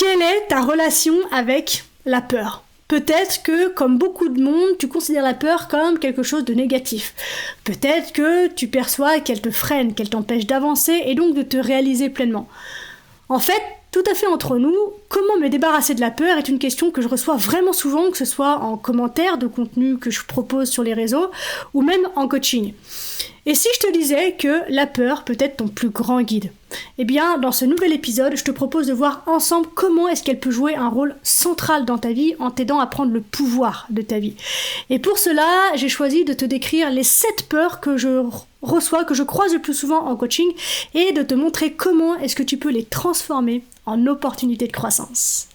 Quelle est ta relation avec la peur ? Peut-être que, comme beaucoup de monde, tu considères la peur comme quelque chose de négatif. Peut-être que tu perçois qu'elle te freine, qu'elle t'empêche d'avancer et donc de te réaliser pleinement. En fait, tout à fait entre nous, comment me débarrasser de la peur est une question que je reçois vraiment souvent, que ce soit en commentaire de contenu que je propose sur les réseaux ou même en coaching. Et si je te disais que la peur peut être ton plus grand guide ? Eh bien, dans ce nouvel épisode, je te propose de voir ensemble comment est-ce qu'elle peut jouer un rôle central dans ta vie en t'aidant à prendre le pouvoir de ta vie. Et pour cela, j'ai choisi de te décrire les 7 peurs que je reçois, que je croise le plus souvent en coaching et de te montrer comment est-ce que tu peux les transformer en opportunités de croissance.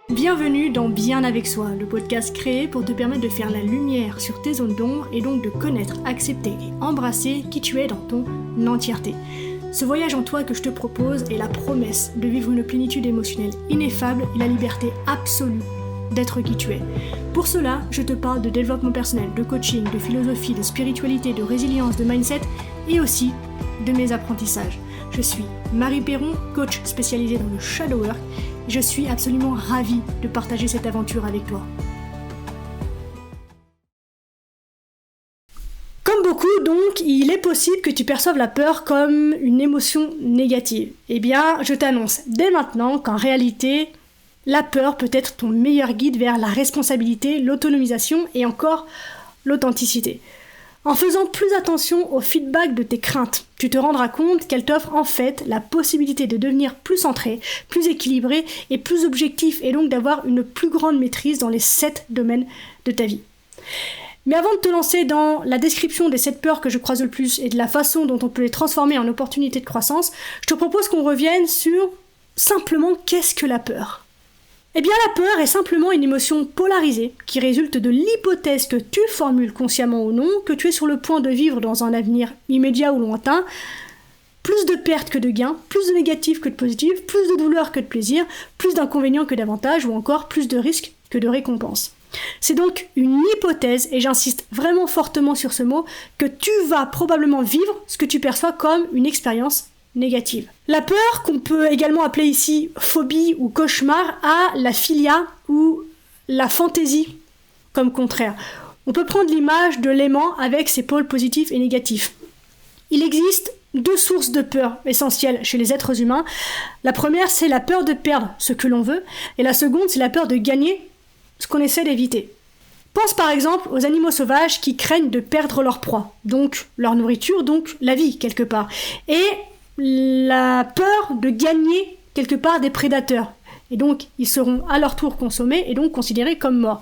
Bienvenue dans Bien avec soi, le podcast créé pour te permettre de faire la lumière sur tes zones d'ombre et donc de connaître, accepter et embrasser qui tu es dans ton entièreté. Ce voyage en toi que je te propose est la promesse de vivre une plénitude émotionnelle ineffable et la liberté absolue d'être qui tu es. Pour cela, je te parle de développement personnel, de coaching, de philosophie, de spiritualité, de résilience, de mindset et aussi de mes apprentissages. Je suis Marie Perron, coach spécialisée dans le shadow work. Je suis absolument ravie de partager cette aventure avec toi. Comme beaucoup, donc, il est possible que tu perçoives la peur comme une émotion négative. Eh bien, je t'annonce dès maintenant qu'en réalité, la peur peut être ton meilleur guide vers la responsabilité, l'autonomisation et encore l'authenticité. En faisant plus attention au feedback de tes craintes, tu te rendras compte qu'elle t'offre en fait la possibilité de devenir plus centré, plus équilibré et plus objectif et donc d'avoir une plus grande maîtrise dans les 7 domaines de ta vie. Mais avant de te lancer dans la description des 7 peurs que je croise le plus et de la façon dont on peut les transformer en opportunités de croissance, je te propose qu'on revienne sur simplement qu'est-ce que la peur ? Eh bien, la peur est simplement une émotion polarisée qui résulte de l'hypothèse que tu formules consciemment ou non que tu es sur le point de vivre dans un avenir immédiat ou lointain plus de pertes que de gains, plus de négatifs que de positifs, plus de douleurs que de plaisir, plus d'inconvénients que d'avantages ou encore plus de risques que de récompenses. C'est donc une hypothèse, et j'insiste vraiment fortement sur ce mot, que tu vas probablement vivre ce que tu perçois comme une expérience négative. La peur, qu'on peut également appeler ici phobie ou cauchemar, a la philia ou la fantaisie comme contraire. On peut prendre l'image de l'aimant avec ses pôles positifs et négatifs. Il existe 2 sources de peur essentielles chez les êtres humains. La première, c'est la peur de perdre ce que l'on veut, et la seconde, c'est la peur de gagner ce qu'on essaie d'éviter. Pense par exemple aux animaux sauvages qui craignent de perdre leur proie, donc leur nourriture, donc la vie quelque part. Et la peur de gagner quelque part des prédateurs. Et donc, ils seront à leur tour consommés et donc considérés comme morts.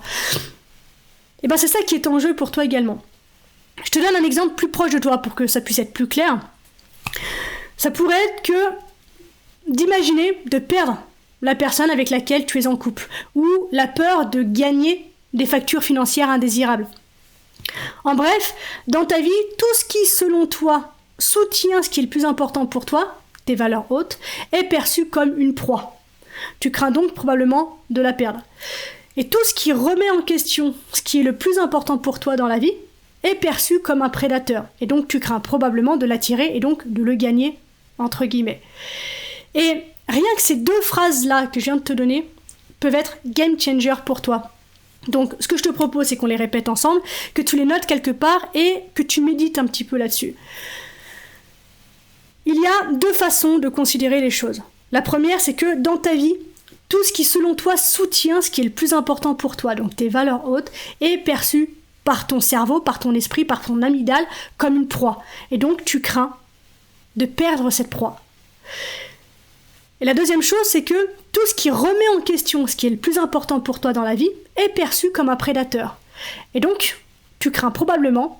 Et bien, c'est ça qui est en jeu pour toi également. Je te donne un exemple plus proche de toi pour que ça puisse être plus clair. Ça pourrait être que d'imaginer de perdre la personne avec laquelle tu es en couple ou la peur de gagner des factures financières indésirables. En bref, dans ta vie, tout ce qui, selon toi, soutient ce qui est le plus important pour toi, tes valeurs hautes, est perçu comme une proie. Tu crains donc probablement de la perdre. Et tout ce qui remet en question ce qui est le plus important pour toi dans la vie est perçu comme un prédateur. Et donc tu crains probablement de l'attirer et donc de le gagner, entre guillemets. Et rien que ces 2 phrases-là que je viens de te donner peuvent être game changer pour toi. Donc ce que je te propose, c'est qu'on les répète ensemble, que tu les notes quelque part et que tu médites un petit peu là-dessus. Il y a 2 façons de considérer les choses. La première, c'est que dans ta vie, tout ce qui selon toi soutient ce qui est le plus important pour toi, donc tes valeurs hautes, est perçu par ton cerveau, par ton esprit, par ton amygdale comme une proie. Et donc tu crains de perdre cette proie. Et la deuxième chose, c'est que tout ce qui remet en question ce qui est le plus important pour toi dans la vie est perçu comme un prédateur. Et donc tu crains probablement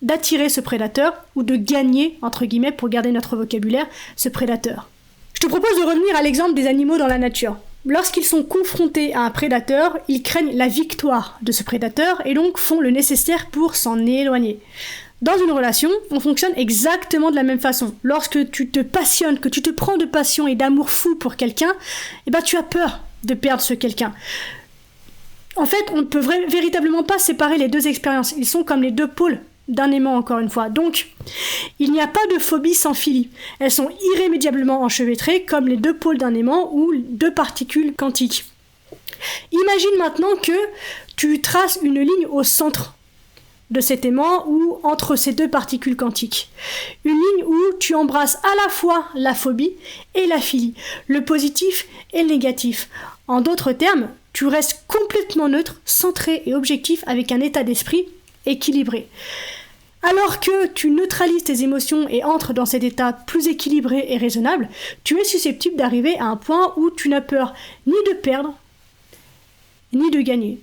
d'attirer ce prédateur ou de gagner, entre guillemets, pour garder notre vocabulaire, ce prédateur. Je te propose de revenir à l'exemple des animaux dans la nature. Lorsqu'ils sont confrontés à un prédateur, ils craignent la victoire de ce prédateur et donc font le nécessaire pour s'en éloigner. Dans une relation, on fonctionne exactement de la même façon. Lorsque tu te passionnes, que tu te prends de passion et d'amour fou pour quelqu'un, eh ben tu as peur de perdre ce quelqu'un. En fait, on ne peut véritablement pas séparer les 2 expériences. Ils sont comme les 2 pôles d'un aimant, encore une fois. Donc, il n'y a pas de phobie sans philie. Elles sont irrémédiablement enchevêtrées comme les deux pôles d'un aimant ou deux particules quantiques. Imagine maintenant que tu traces une ligne au centre de cet aimant ou entre ces deux particules quantiques. Une ligne où tu embrasses à la fois la phobie et la philie, le positif et le négatif. En d'autres termes, tu restes complètement neutre, centré et objectif avec un état d'esprit équilibré. Alors que tu neutralises tes émotions et entres dans cet état plus équilibré et raisonnable, tu es susceptible d'arriver à un point où tu n'as peur ni de perdre, ni de gagner.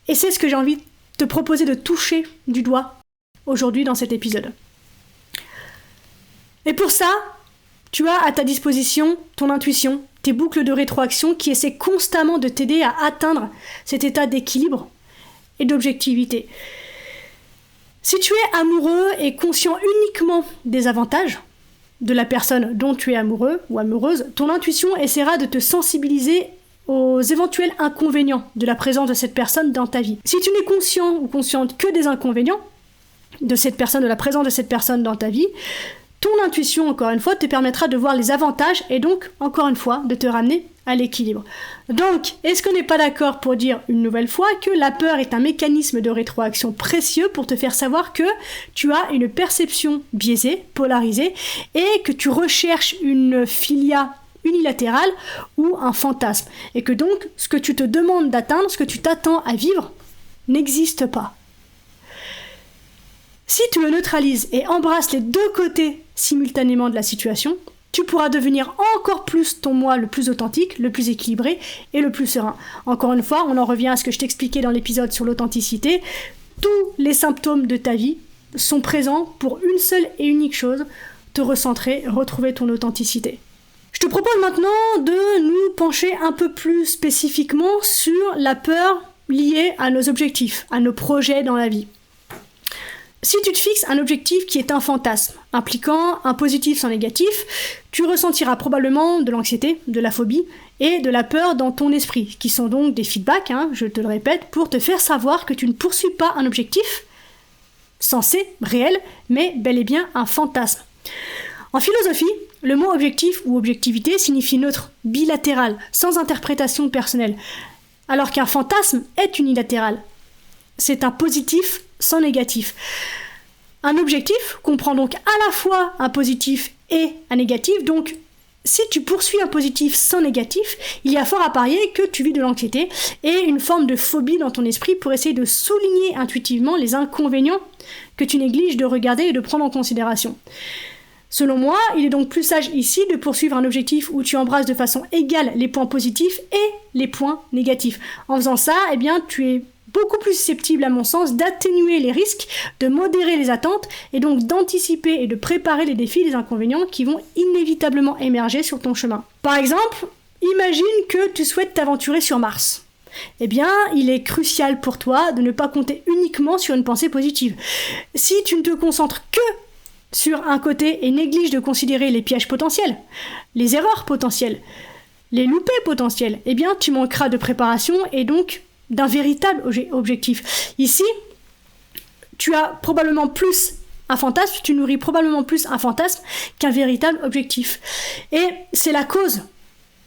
Et c'est ce que j'ai envie de te proposer de toucher du doigt aujourd'hui dans cet épisode. Et pour ça, tu as à ta disposition ton intuition, tes boucles de rétroaction qui essaient constamment de t'aider à atteindre cet état d'équilibre et d'objectivité. Si tu es amoureux et conscient uniquement des avantages de la personne dont tu es amoureux ou amoureuse, ton intuition essaiera de te sensibiliser aux éventuels inconvénients de la présence de cette personne dans ta vie. Si tu n'es conscient ou consciente que des inconvénients de cette personne, de la présence de cette personne dans ta vie, ton intuition, encore une fois, te permettra de voir les avantages et donc, encore une fois, de te ramener à l'équilibre. Donc, est-ce qu'on n'est pas d'accord pour dire une nouvelle fois que la peur est un mécanisme de rétroaction précieux pour te faire savoir que tu as une perception biaisée, polarisée, et que tu recherches une philia unilatérale ou un fantasme, et que donc ce que tu te demandes d'atteindre, ce que tu t'attends à vivre, n'existe pas. Si tu le neutralises et embrasses les deux côtés simultanément de la situation, tu pourras devenir encore plus ton moi le plus authentique, le plus équilibré et le plus serein. Encore une fois, on en revient à ce que je t'expliquais dans l'épisode sur l'authenticité. Tous les symptômes de ta vie sont présents pour une seule et unique chose, te recentrer, retrouver ton authenticité. Je te propose maintenant de nous pencher un peu plus spécifiquement sur la peur liée à nos objectifs, à nos projets dans la vie. Si tu te fixes un objectif qui est un fantasme, impliquant un positif sans négatif, tu ressentiras probablement de l'anxiété, de la phobie et de la peur dans ton esprit, qui sont donc des feedbacks, je te le répète, pour te faire savoir que tu ne poursuis pas un objectif censé, réel, mais bel et bien un fantasme. En philosophie, le mot objectif ou objectivité signifie neutre, bilatéral, sans interprétation personnelle, alors qu'un fantasme est unilatéral. C'est un positif sans négatif. Un objectif comprend donc à la fois un positif et un négatif, donc si tu poursuis un positif sans négatif, il y a fort à parier que tu vis de l'anxiété et une forme de phobie dans ton esprit pour essayer de souligner intuitivement les inconvénients que tu négliges de regarder et de prendre en considération. Selon moi, il est donc plus sage ici de poursuivre un objectif où tu embrasses de façon égale les points positifs et les points négatifs. En faisant ça, tu es beaucoup plus susceptible, à mon sens, d'atténuer les risques, de modérer les attentes et donc d'anticiper et de préparer les défis, les inconvénients qui vont inévitablement émerger sur ton chemin. Par exemple, imagine que tu souhaites t'aventurer sur Mars. Il est crucial pour toi de ne pas compter uniquement sur une pensée positive. Si tu ne te concentres que sur un côté et négliges de considérer les pièges potentiels, les erreurs potentielles, les loupés potentiels, tu manqueras de préparation et donc d'un véritable objectif. Ici, tu as probablement plus un fantasme, tu nourris probablement plus un fantasme qu'un véritable objectif. Et c'est la cause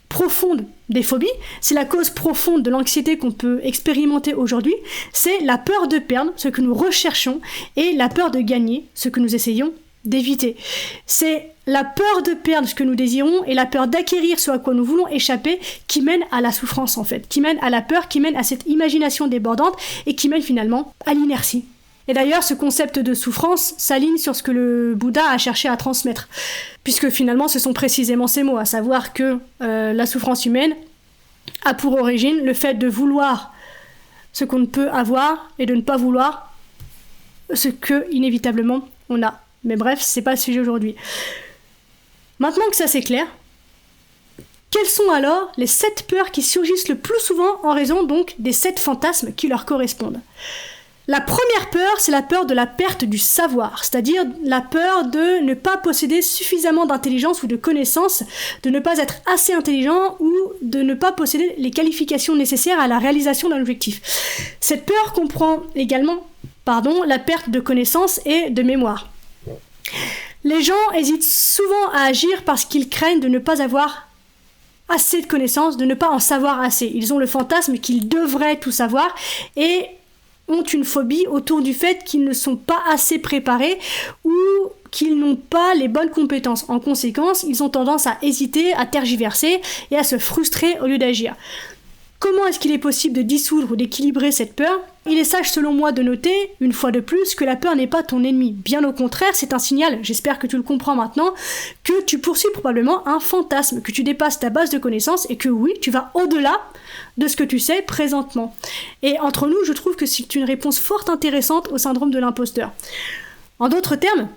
profonde des phobies, c'est la cause profonde de l'anxiété qu'on peut expérimenter aujourd'hui, c'est la peur de perdre ce que nous recherchons et la peur de gagner ce que nous essayons d'éviter. C'est la peur de perdre ce que nous désirons et la peur d'acquérir ce à quoi nous voulons échapper qui mène à la souffrance en fait, qui mène à la peur, qui mène à cette imagination débordante et qui mène finalement à l'inertie. Et d'ailleurs, ce concept de souffrance s'aligne sur ce que le Bouddha a cherché à transmettre, puisque finalement ce sont précisément ces mots, à savoir que la souffrance humaine a pour origine le fait de vouloir ce qu'on ne peut avoir et de ne pas vouloir ce que inévitablement on a. Mais bref, c'est pas le sujet aujourd'hui. Maintenant que ça c'est clair, quelles sont alors les 7 peurs qui surgissent le plus souvent en raison donc des 7 fantasmes qui leur correspondent ? La première peur, c'est la peur de la perte du savoir, c'est-à-dire la peur de ne pas posséder suffisamment d'intelligence ou de connaissances, de ne pas être assez intelligent ou de ne pas posséder les qualifications nécessaires à la réalisation d'un objectif. Cette peur comprend également la perte de connaissance et de mémoire. Les gens hésitent souvent à agir parce qu'ils craignent de ne pas avoir assez de connaissances, de ne pas en savoir assez. Ils ont le fantasme qu'ils devraient tout savoir et ont une phobie autour du fait qu'ils ne sont pas assez préparés ou qu'ils n'ont pas les bonnes compétences. En conséquence, ils ont tendance à hésiter, à tergiverser et à se frustrer au lieu d'agir. Comment est-ce qu'il est possible de dissoudre ou d'équilibrer cette peur ? Il est sage selon moi de noter, une fois de plus, que la peur n'est pas ton ennemi. Bien au contraire, c'est un signal, j'espère que tu le comprends maintenant, que tu poursuis probablement un fantasme, que tu dépasses ta base de connaissances et que oui, tu vas au-delà de ce que tu sais présentement. Et entre nous, je trouve que c'est une réponse fort intéressante au syndrome de l'imposteur. En d'autres termes,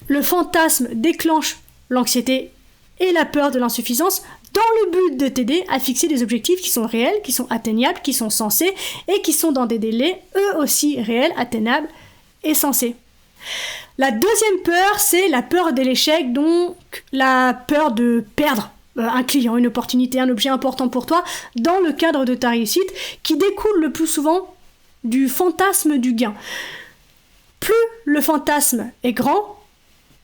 le fantasme déclenche l'anxiété et la peur de l'insuffisance dans le but de t'aider à fixer des objectifs qui sont réels, qui sont atteignables, qui sont sensés et qui sont dans des délais eux aussi réels, atteignables et sensés. La deuxième peur, c'est la peur de l'échec, donc la peur de perdre un client, une opportunité, un objet important pour toi dans le cadre de ta réussite qui découle le plus souvent du fantasme du gain. Plus le fantasme est grand,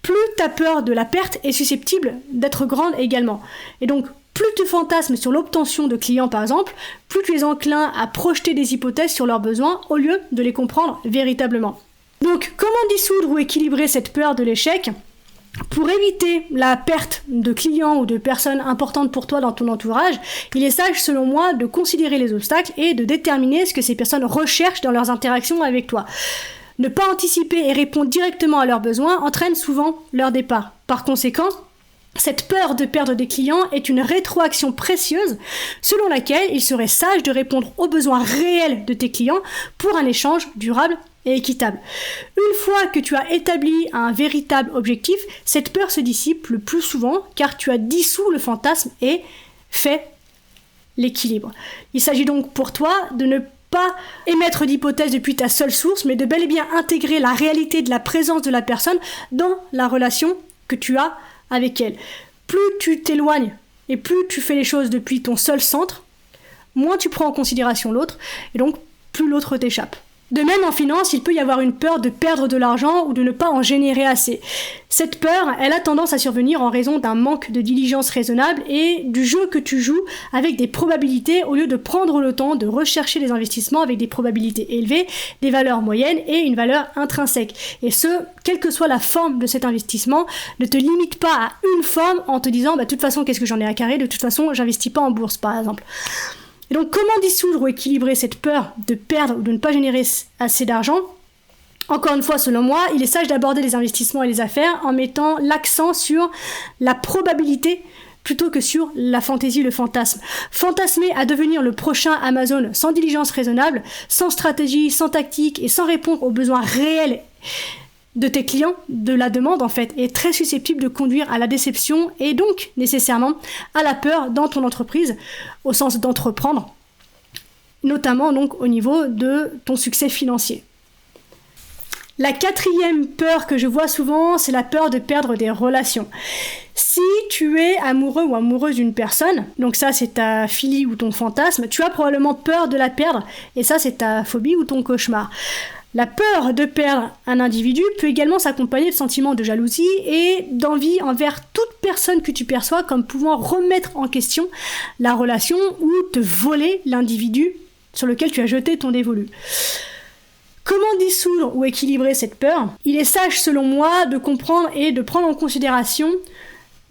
plus ta peur de la perte est susceptible d'être grande également. Et donc, plus tu fantasmes sur l'obtention de clients par exemple, plus tu es enclin à projeter des hypothèses sur leurs besoins au lieu de les comprendre véritablement. Donc, comment dissoudre ou équilibrer cette peur de l'échec ? Pour éviter la perte de clients ou de personnes importantes pour toi dans ton entourage, il est sage selon moi de considérer les obstacles et de déterminer ce que ces personnes recherchent dans leurs interactions avec toi. Ne pas anticiper et répondre directement à leurs besoins entraîne souvent leur départ. Par conséquent, cette peur de perdre des clients est une rétroaction précieuse selon laquelle il serait sage de répondre aux besoins réels de tes clients pour un échange durable et équitable. Une fois que tu as établi un véritable objectif, cette peur se dissipe le plus souvent car tu as dissous le fantasme et fait l'équilibre. Il s'agit donc pour toi de ne pas émettre d'hypothèses depuis ta seule source, mais de bel et bien intégrer la réalité de la présence de la personne dans la relation que tu as avec elle. Plus tu t'éloignes et plus tu fais les choses depuis ton seul centre, moins tu prends en considération l'autre et donc plus l'autre t'échappe. De même, en finance, il peut y avoir une peur de perdre de l'argent ou de ne pas en générer assez. Cette peur, elle a tendance à survenir en raison d'un manque de diligence raisonnable et du jeu que tu joues avec des probabilités au lieu de prendre le temps de rechercher les investissements avec des probabilités élevées, des valeurs moyennes et une valeur intrinsèque. Et ce, quelle que soit la forme de cet investissement, ne te limite pas à une forme en te disant de toute façon, qu'est-ce que j'en ai à carrer ? De toute façon, j'investis pas en bourse, par exemple. Et donc, comment dissoudre ou équilibrer cette peur de perdre ou de ne pas générer assez d'argent ? Encore une fois, selon moi, il est sage d'aborder les investissements et les affaires en mettant l'accent sur la probabilité plutôt que sur la fantaisie, le fantasme. Fantasmer à devenir le prochain Amazon sans diligence raisonnable, sans stratégie, sans tactique et sans répondre aux besoins réels de tes clients, de la demande en fait, est très susceptible de conduire à la déception et donc nécessairement à la peur dans ton entreprise, au sens d'entreprendre, notamment donc au niveau de ton succès financier. La quatrième peur que je vois souvent, c'est la peur de perdre des relations. Si tu es amoureux ou amoureuse d'une personne, donc ça c'est ta philie ou ton fantasme, tu as probablement peur de la perdre et ça c'est ta phobie ou ton cauchemar. La peur de perdre un individu peut également s'accompagner de sentiments de jalousie et d'envie envers toute personne que tu perçois comme pouvant remettre en question la relation ou te voler l'individu sur lequel tu as jeté ton dévolu. Comment dissoudre ou équilibrer cette peur ? Il est sage selon moi de comprendre et de prendre en considération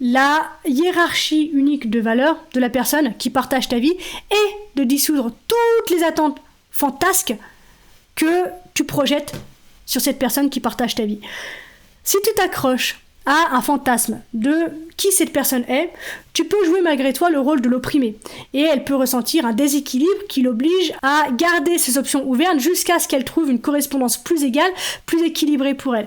la hiérarchie unique de valeurs de la personne qui partage ta vie et de dissoudre toutes les attentes fantasques que tu projettes sur cette personne qui partage ta vie. Si tu t'accroches à un fantasme de qui cette personne est, tu peux jouer malgré toi le rôle de l'opprimé. Et elle peut ressentir un déséquilibre qui l'oblige à garder ses options ouvertes jusqu'à ce qu'elle trouve une correspondance plus égale, plus équilibrée pour elle.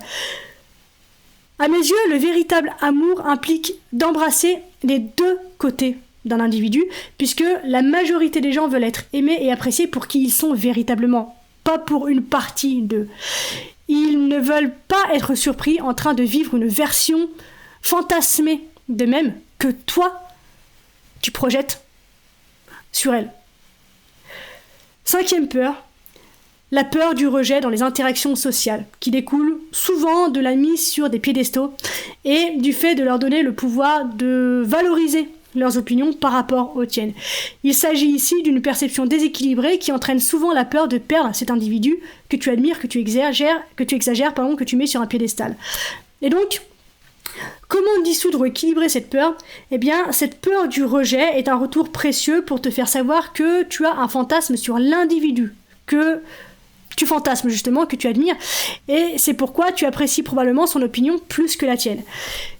À mes yeux, le véritable amour implique d'embrasser les deux côtés d'un individu, puisque la majorité des gens veulent être aimés et appréciés pour qui ils sont véritablement, pas pour une partie d'eux. Ils ne veulent pas être surpris en train de vivre une version fantasmée d'eux-mêmes que toi, tu projettes sur elle. Cinquième peur, la peur du rejet dans les interactions sociales, qui découle souvent de la mise sur des piédestaux et du fait de leur donner le pouvoir de valoriser leurs opinions par rapport aux tiennes. Il s'agit ici d'une perception déséquilibrée qui entraîne souvent la peur de perdre cet individu que tu admires, que tu exagères, que tu mets sur un piédestal. Et donc, comment dissoudre ou équilibrer cette peur ? Eh bien, cette peur du rejet est un retour précieux pour te faire savoir que tu as un fantasme sur l'individu, que tu fantasmes justement, que tu admires, et c'est pourquoi tu apprécies probablement son opinion plus que la tienne.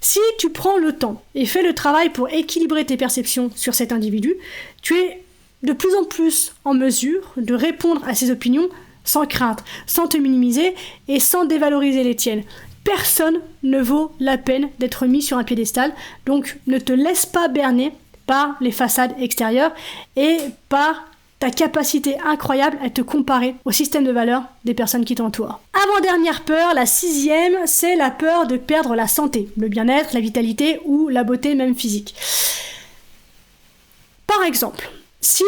Si tu prends le temps et fais le travail pour équilibrer tes perceptions sur cet individu, tu es de plus en plus en mesure de répondre à ses opinions sans crainte, sans te minimiser et sans dévaloriser les tiennes. Personne ne vaut la peine d'être mis sur un piédestal, donc ne te laisse pas berner par les façades extérieures et par ta capacité incroyable à te comparer au système de valeurs des personnes qui t'entourent. Avant-dernière peur, la 6e, c'est la peur de perdre la santé, le bien-être, la vitalité ou la beauté même physique. Par exemple, si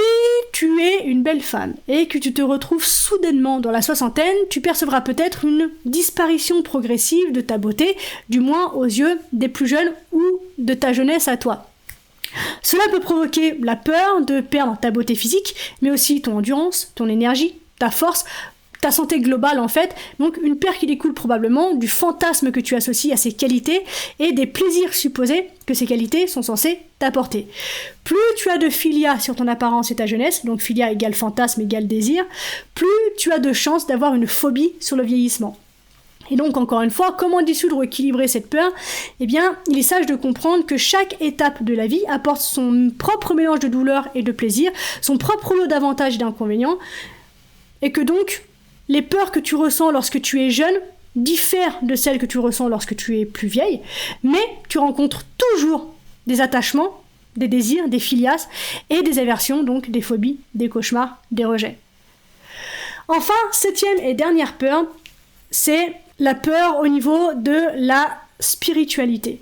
tu es une belle femme et que tu te retrouves soudainement dans la soixantaine, tu percevras peut-être une disparition progressive de ta beauté, du moins aux yeux des plus jeunes ou de ta jeunesse à toi. Cela peut provoquer la peur de perdre ta beauté physique, mais aussi ton endurance, ton énergie, ta force, ta santé globale en fait, donc une peur qui découle probablement du fantasme que tu associes à ces qualités et des plaisirs supposés que ces qualités sont censées t'apporter. Plus tu as de filia sur ton apparence et ta jeunesse, donc filia égale fantasme égale désir, plus tu as de chances d'avoir une phobie sur le vieillissement. Et donc, encore une fois, comment dissoudre ou équilibrer cette peur ? Eh bien, il est sage de comprendre que chaque étape de la vie apporte son propre mélange de douleur et de plaisir, son propre lot d'avantages et d'inconvénients, et que donc, les peurs que tu ressens lorsque tu es jeune diffèrent de celles que tu ressens lorsque tu es plus vieille, mais tu rencontres toujours des attachements, des désirs, des filias, et des aversions, donc des phobies, des cauchemars, des rejets. Enfin, 7e et dernière peur, c'est la peur au niveau de la spiritualité.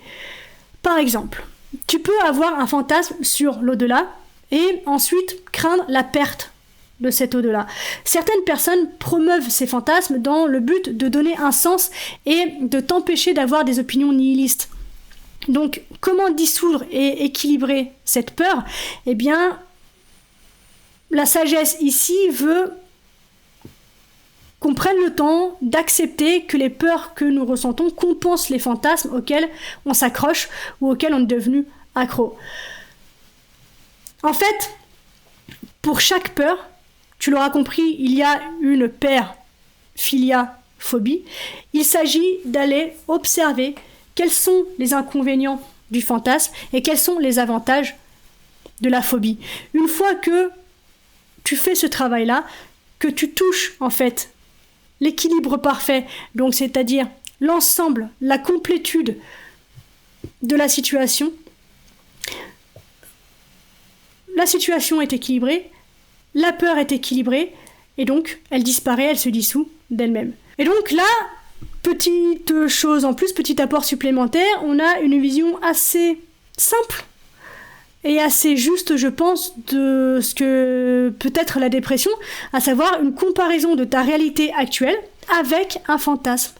Par exemple, tu peux avoir un fantasme sur l'au-delà et ensuite craindre la perte de cet au-delà. Certaines personnes promeuvent ces fantasmes dans le but de donner un sens et de t'empêcher d'avoir des opinions nihilistes. Donc, comment dissoudre et équilibrer cette peur ? Eh bien, la sagesse ici veut qu'on prenne le temps d'accepter que les peurs que nous ressentons compensent les fantasmes auxquels on s'accroche ou auxquels on est devenu accro. En fait, pour chaque peur, tu l'auras compris, il y a une paire philia-phobie. Il s'agit d'aller observer quels sont les inconvénients du fantasme et quels sont les avantages de la phobie. Une fois que tu fais ce travail-là, que tu touches en fait l'équilibre parfait, donc c'est-à-dire l'ensemble, la complétude de la situation est équilibrée, la peur est équilibrée, et donc elle disparaît, elle se dissout d'elle-même. Et donc là, petite chose en plus, petit apport supplémentaire, on a une vision assez simple et assez juste, je pense, de ce que peut être la dépression, à savoir une comparaison de ta réalité actuelle avec un fantasme.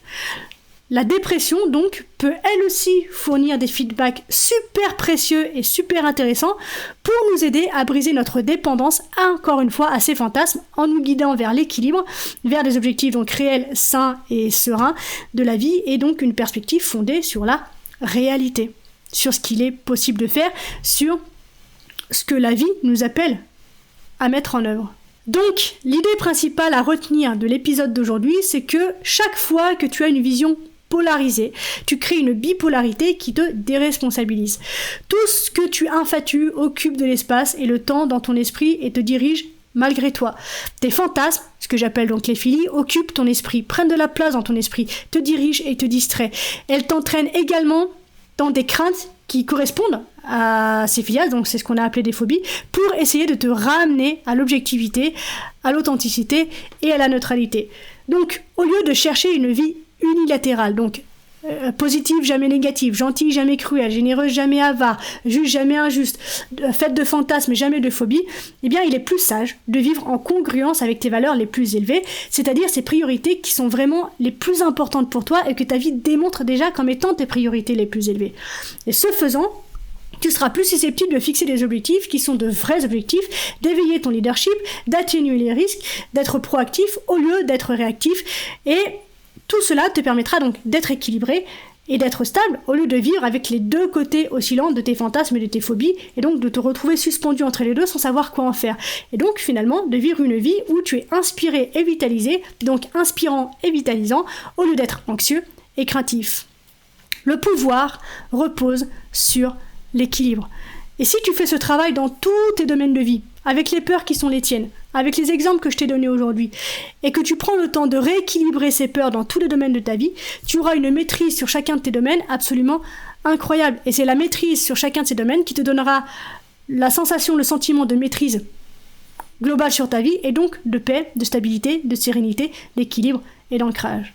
La dépression, donc, peut elle aussi fournir des feedbacks super précieux et super intéressants pour nous aider à briser notre dépendance, encore une fois, à ces fantasmes, en nous guidant vers l'équilibre, vers des objectifs donc réels, sains et sereins de la vie, et donc une perspective fondée sur la réalité, sur ce qu'il est possible de faire, sur ce que la vie nous appelle à mettre en œuvre. Donc, l'idée principale à retenir de l'épisode d'aujourd'hui, c'est que chaque fois que tu as une vision polarisée, tu crées une bipolarité qui te déresponsabilise. Tout ce que tu infatues occupe de l'espace et le temps dans ton esprit et te dirige malgré toi. Tes fantasmes, ce que j'appelle donc les philies, occupent ton esprit, prennent de la place dans ton esprit, te dirigent et te distraient. Elles t'entraînent également dans des craintes qui correspondent à ces filias, donc c'est ce qu'on a appelé des phobies, pour essayer de te ramener à l'objectivité, à l'authenticité et à la neutralité. Donc, au lieu de chercher une vie unilatérale, donc positive, jamais négative, gentille, jamais cruelle, généreuse, jamais avare, juste, jamais injuste, faite de fantasmes, jamais de phobie, eh bien, il est plus sage de vivre en congruence avec tes valeurs les plus élevées, c'est-à-dire ces priorités qui sont vraiment les plus importantes pour toi et que ta vie démontre déjà comme étant tes priorités les plus élevées. Et ce faisant, tu seras plus susceptible de fixer des objectifs qui sont de vrais objectifs, d'éveiller ton leadership, d'atténuer les risques, d'être proactif au lieu d'être réactif. Et tout cela te permettra donc d'être équilibré et d'être stable au lieu de vivre avec les deux côtés oscillants de tes fantasmes et de tes phobies et donc de te retrouver suspendu entre les deux sans savoir quoi en faire. Et donc finalement de vivre une vie où tu es inspiré et vitalisé, donc inspirant et vitalisant au lieu d'être anxieux et craintif. Le pouvoir repose sur l'équilibre. Et si tu fais ce travail dans tous tes domaines de vie, avec les peurs qui sont les tiennes, avec les exemples que je t'ai donnés aujourd'hui, et que tu prends le temps de rééquilibrer ces peurs dans tous les domaines de ta vie, tu auras une maîtrise sur chacun de tes domaines absolument incroyable. Et c'est la maîtrise sur chacun de ces domaines qui te donnera la sensation, le sentiment de maîtrise globale sur ta vie, et donc de paix, de stabilité, de sérénité, d'équilibre et d'ancrage.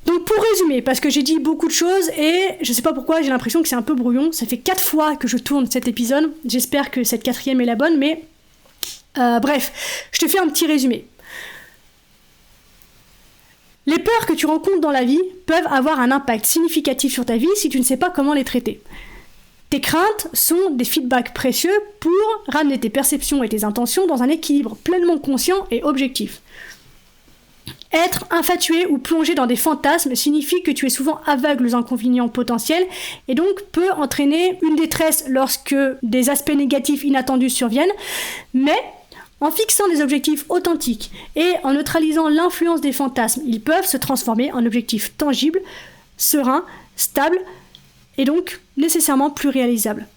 Donc pour résumer, parce que j'ai dit beaucoup de choses et je sais pas pourquoi j'ai l'impression que c'est un peu brouillon, ça fait 4 fois que je tourne cet épisode, j'espère que cette 4e est la bonne, mais bref, je te fais un petit résumé. Les peurs que tu rencontres dans la vie peuvent avoir un impact significatif sur ta vie si tu ne sais pas comment les traiter. Tes craintes sont des feedbacks précieux pour ramener tes perceptions et tes intentions dans un équilibre pleinement conscient et objectif. Être infatué ou plongé dans des fantasmes signifie que tu es souvent aveugle aux inconvénients potentiels et donc peut entraîner une détresse lorsque des aspects négatifs inattendus surviennent, mais en fixant des objectifs authentiques et en neutralisant l'influence des fantasmes, ils peuvent se transformer en objectifs tangibles, sereins, stables et donc nécessairement plus réalisables.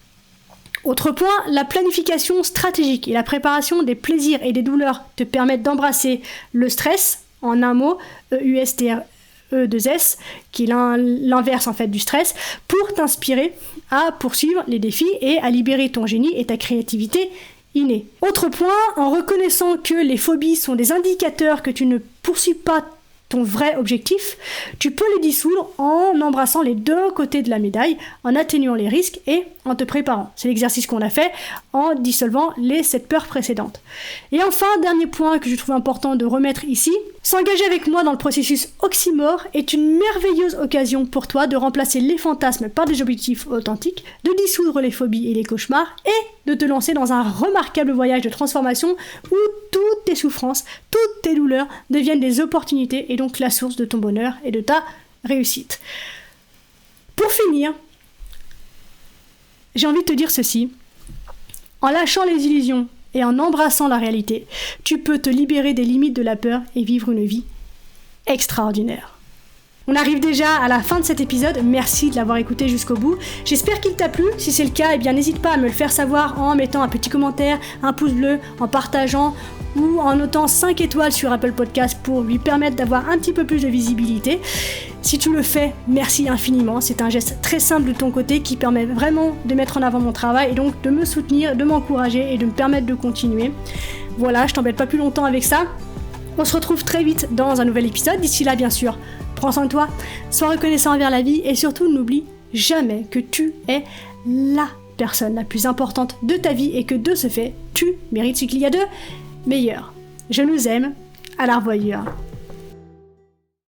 Autre point, la planification stratégique et la préparation des plaisirs et des douleurs te permettent d'embrasser le stress, en un mot, EUSTRE2S, qui est l'inverse en fait du stress, pour t'inspirer à poursuivre les défis et à libérer ton génie et ta créativité innée. Autre point, en reconnaissant que les phobies sont des indicateurs que tu ne poursuis pas ton vrai objectif, tu peux les dissoudre en embrassant les deux côtés de la médaille, en atténuant les risques et en te préparant. C'est l'exercice qu'on a fait en dissolvant les 7 peurs précédentes. Et enfin, dernier point que je trouve important de remettre ici, s'engager avec moi dans le processus Oxymore est une merveilleuse occasion pour toi de remplacer les fantasmes par des objectifs authentiques, de dissoudre les phobies et les cauchemars et de te lancer dans un remarquable voyage de transformation où toutes tes souffrances, toutes tes douleurs deviennent des opportunités et donc la source de ton bonheur et de ta réussite. Pour finir, j'ai envie de te dire ceci. En lâchant les illusions et en embrassant la réalité, tu peux te libérer des limites de la peur et vivre une vie extraordinaire. On arrive déjà à la fin de cet épisode, merci de l'avoir écouté jusqu'au bout. J'espère qu'il t'a plu, si c'est le cas, eh bien n'hésite pas à me le faire savoir en mettant un petit commentaire, un pouce bleu, en partageant ou en notant 5 étoiles sur Apple Podcast pour lui permettre d'avoir un petit peu plus de visibilité. Si tu le fais, merci infiniment, c'est un geste très simple de ton côté qui permet vraiment de mettre en avant mon travail et donc de me soutenir, de m'encourager et de me permettre de continuer. Voilà, je t'embête pas plus longtemps avec ça. On se retrouve très vite dans un nouvel épisode, d'ici là bien sûr, prends soin de toi, sois reconnaissant envers la vie et surtout n'oublie jamais que tu es la personne la plus importante de ta vie et que de ce fait, tu mérites ce qu'il y a de meilleur. Je nous aime, à la revoyure.